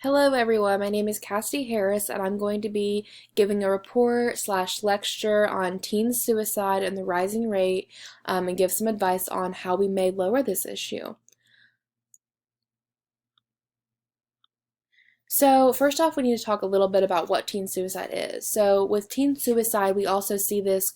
Hello everyone, my name is Cassidy Harris and I'm going to be giving a report slash lecture on teen suicide and the rising rate and give some advice on how we may lower this issue. So first off, we need to talk a little bit about what teen suicide is. So with teen suicide, we also see this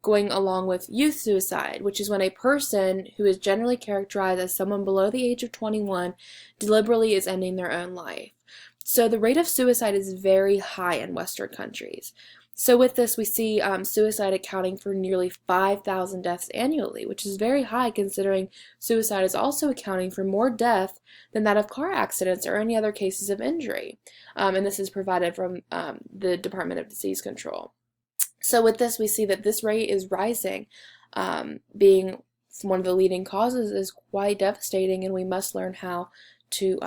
going along with youth suicide, which is when a person who is generally characterized as someone below the age of 21 deliberately is ending their own life. So the rate of suicide is very high in Western countries. So with this, we see suicide accounting for nearly 5,000 deaths annually, which is very high considering suicide is also accounting for more death than that of car accidents or any other cases of injury. And this is provided from the Department of Disease Control. So with this, we see that this rate is rising. Being one of the leading causes is quite devastating, and we must learn how to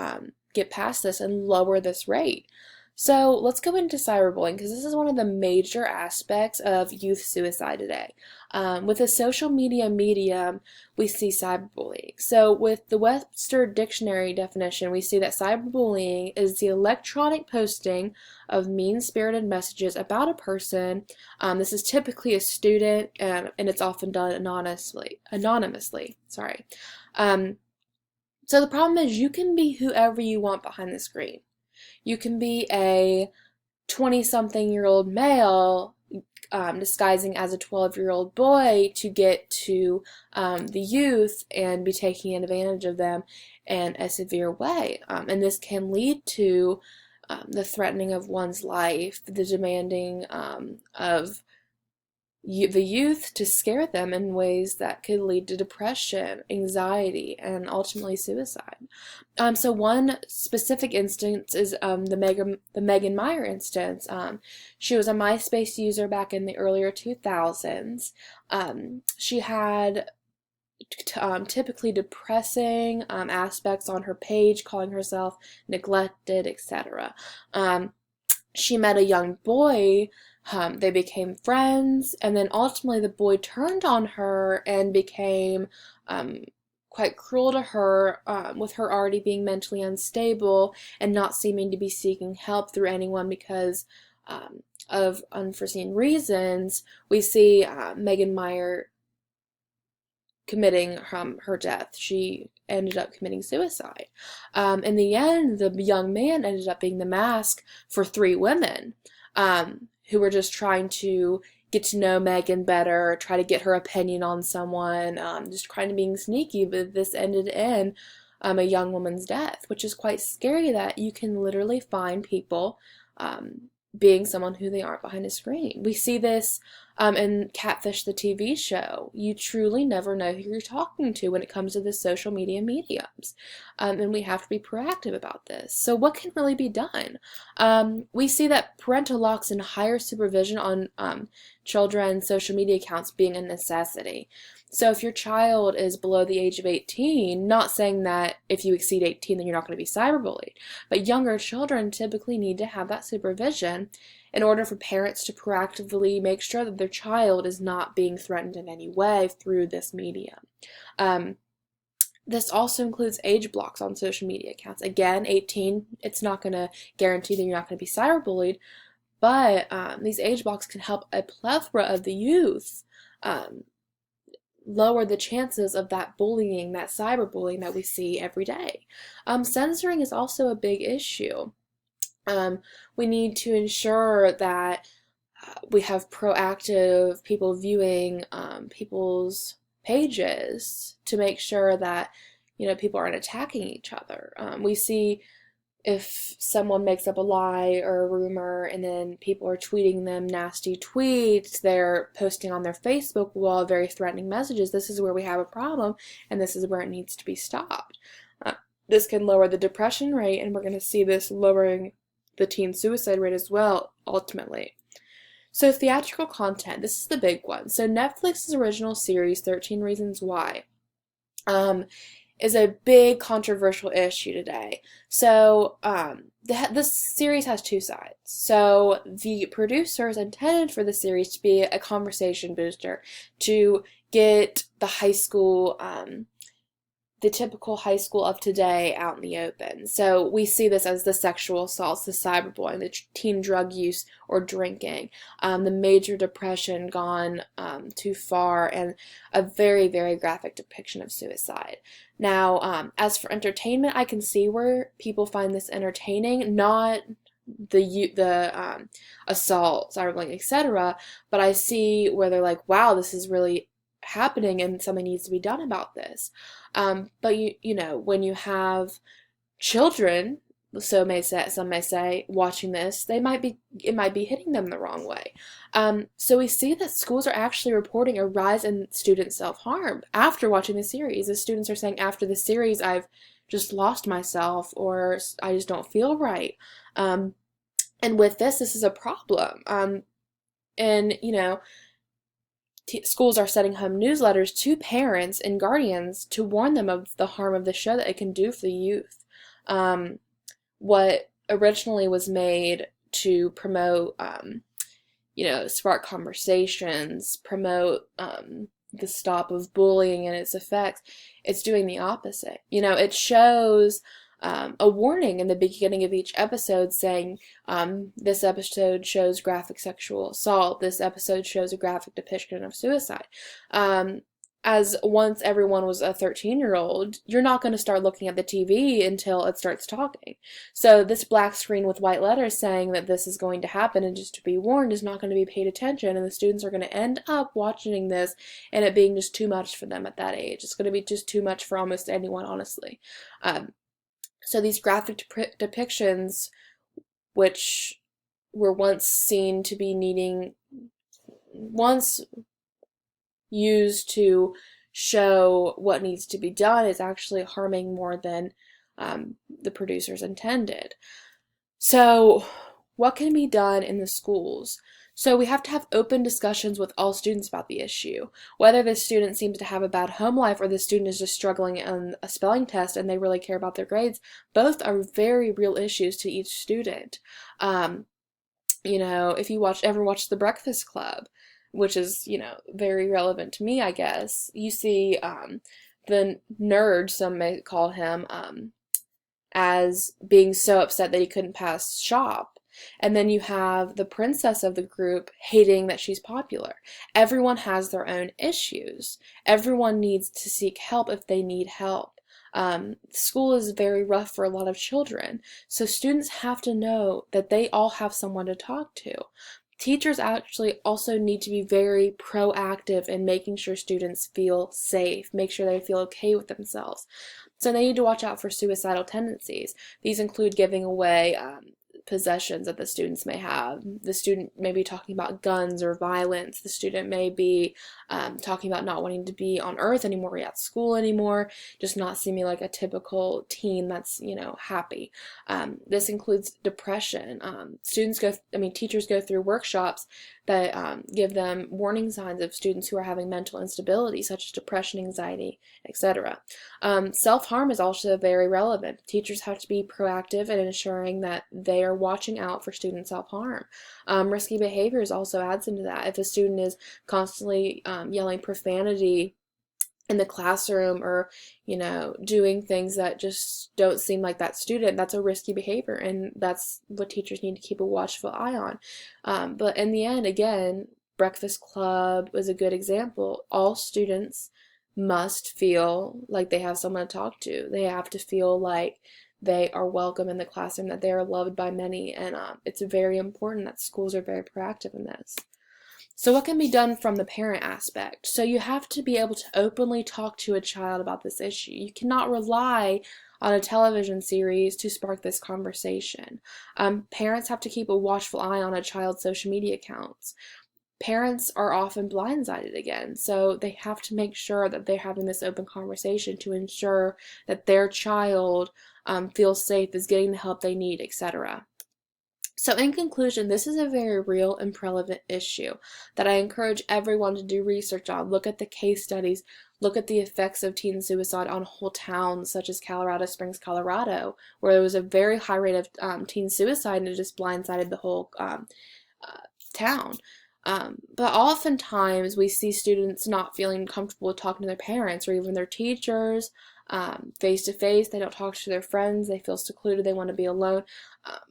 get past this and lower this rate. So let's go into cyberbullying because this is one of the major aspects of youth suicide today. With the social media medium, we see cyberbullying. So with the Webster Dictionary definition, we see that cyberbullying is the electronic posting of mean-spirited messages about a person. This is typically a student, and it's often done anonymously. Sorry. So the problem is you can be whoever you want behind the screen. You can be a 20-something-year-old male disguising as a 12-year-old boy to get to the youth and be taking advantage of them in a severe way. And this can lead to the threatening of one's life, the demanding of the youth to scare them in ways that could lead to depression, anxiety, and ultimately suicide. So one specific instance is the Megan Meyer instance. She was a MySpace user back in the earlier 2000s. She had typically depressing aspects on her page, calling herself neglected, etc. She met a young boy. They became friends, and then ultimately the boy turned on her and became quite cruel to her, with her already being mentally unstable and not seeming to be seeking help through anyone because of unforeseen reasons. We see Megan Meyer committing her death. She ended up committing suicide. In the end, the young man ended up being the mask for 3 women who were just trying to get to know Megan better, try to get her opinion on someone, just trying to being sneaky, but this ended in a young woman's death, which is quite scary that you can literally find people being someone who they aren't behind a screen. We see this in Catfish, the TV show. You truly never know who you're talking to when it comes to the social media mediums. And we have to be proactive about this. So what can really be done? We see that parental locks and higher supervision on children's social media accounts being a necessity. So if your child is below the age of 18, not saying that if you exceed 18 then you're not going to be cyberbullied, but younger children typically need to have that supervision in order for parents to proactively make sure that their child is not being threatened in any way through this medium. This also includes age blocks on social media accounts. Again, 18, it's not going to guarantee that you're not going to be cyberbullied, but these age blocks can help a plethora of the youth lower the chances of that bullying, that cyberbullying that we see every day. Censoring is also a big issue. We need to ensure that we have proactive people viewing people's pages to make sure that people aren't attacking each other. We see if someone makes up a lie or a rumor and then people are tweeting them nasty tweets, they're posting on their Facebook wall very threatening messages. This is where we have a problem, and this is where it needs to be stopped. This can lower the depression rate, and we're going to see this lowering the teen suicide rate as well, ultimately. So theatrical content, this is the big one. So Netflix's original series, 13 Reasons Why, is a big controversial issue today. So this series has 2 sides. So the producers intended for the series to be a conversation booster, to get the high school the typical high school of today out in the open. So we see this as the sexual assaults, the cyberbullying, the teen drug use or drinking, the major depression gone too far, and a very, very graphic depiction of suicide. Now, as for entertainment, I can see where people find this entertaining, not the assault, cyberbullying, etc. But I see where they're like, wow, this is really happening and something needs to be done about this. But you know, when you have children, some may say, watching this, it might be hitting them the wrong way. So we see that schools are actually reporting a rise in student self-harm after watching the series. The students are saying, after the series, I've just lost myself, or I just don't feel right. And with this is a problem. And you know, schools are sending home newsletters to parents and guardians to warn them of the harm of the show that it can do for the youth. What originally was made to promote, you know, spark conversations, promote the stop of bullying and its effects, it's doing the opposite. You know, it shows a warning in the beginning of each episode saying, this episode shows graphic sexual assault, this episode shows a graphic depiction of suicide. As once everyone was a 13-year-old, you're not going to start looking at the TV until it starts talking. So this black screen with white letters saying that this is going to happen and just to be warned is not going to be paid attention, and the students are going to end up watching this and it being just too much for them at that age. It's going to be just too much for almost anyone, honestly. So these graphic depictions, which were once seen to be once used to show what needs to be done, is actually harming more than the producers intended. So what can be done in the schools? So we have to have open discussions with all students about the issue. Whether the student seems to have a bad home life or the student is just struggling on a spelling test and they really care about their grades, both are very real issues to each student. You know, if you ever watch The Breakfast Club, which is, you know, very relevant to me, I guess, you see the nerd, some may call him, as being so upset that he couldn't pass shop. And then you have the princess of the group hating that she's popular. Everyone has their own issues. Everyone needs to seek help if they need help. School is very rough for a lot of children, so students have to know that they all have someone to talk to. Teachers actually also need to be very proactive in making sure students feel safe, make sure they feel okay with themselves. So they need to watch out for suicidal tendencies. These include giving away possessions that the students may have. The student may be talking about guns or violence. The student may be talking about not wanting to be on Earth anymore, or at school anymore, just not seeming like a typical teen that's, you know, happy. This includes depression. Teachers go through workshops that give them warning signs of students who are having mental instability, such as depression, anxiety, etc. Self-harm is also very relevant. Teachers have to be proactive in ensuring that they are watching out for student self-harm. Risky behaviors also adds into that. If a student is constantly yelling profanity in the classroom, or, you know, doing things that just don't seem like that student, that's a risky behavior, and that's what teachers need to keep a watchful eye on. But in the end, again, Breakfast Club was a good example. All students must feel like they have someone to talk to. They have to feel like they are welcome in the classroom, that they are loved by many, and it's very important that schools are very proactive in this. So what can be done from the parent aspect? So you have to be able to openly talk to a child about this issue. You cannot rely on a television series to spark this conversation. Parents have to keep a watchful eye on a child's social media accounts. Parents are often blindsided again, so they have to make sure that they're having this open conversation to ensure that their child feels safe, is getting the help they need, etc. So in conclusion, this is a very real and prevalent issue that I encourage everyone to do research on. Look at the case studies, look at the effects of teen suicide on whole towns such as Colorado Springs, Colorado, where there was a very high rate of teen suicide, and it just blindsided the whole town. But oftentimes we see students not feeling comfortable with talking to their parents or even their teachers, face to face. They don't talk to their friends. They feel secluded. They want to be alone.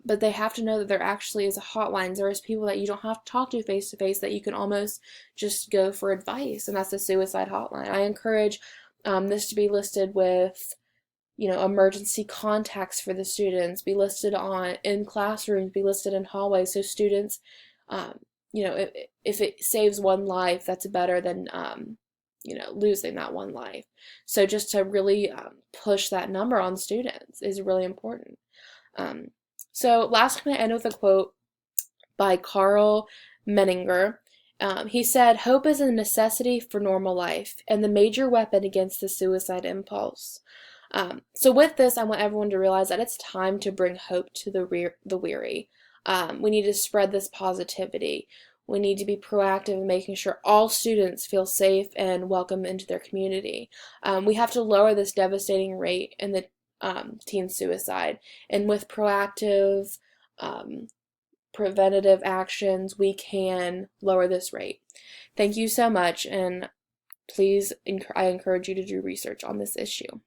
But they have to know that there actually is a hotline. There is people that you don't have to talk to face, that you can almost just go for advice, and that's the suicide hotline. I encourage this to be listed with, emergency contacts for the students, be listed in classrooms, be listed in hallways, so students, if it saves one life, that's better than losing that one life. So just to really push that number on students is really important. So last, I'm going to end with a quote by Carl Menninger. He said, "Hope is a necessity for normal life and the major weapon against the suicide impulse." So with this, I want everyone to realize that it's time to bring hope to the weary. We need to spread this positivity. We need to be proactive in making sure all students feel safe and welcome into their community. We have to lower this devastating rate in the teen suicide. And with proactive, preventative actions, we can lower this rate. Thank you so much, and please, I encourage you to do research on this issue.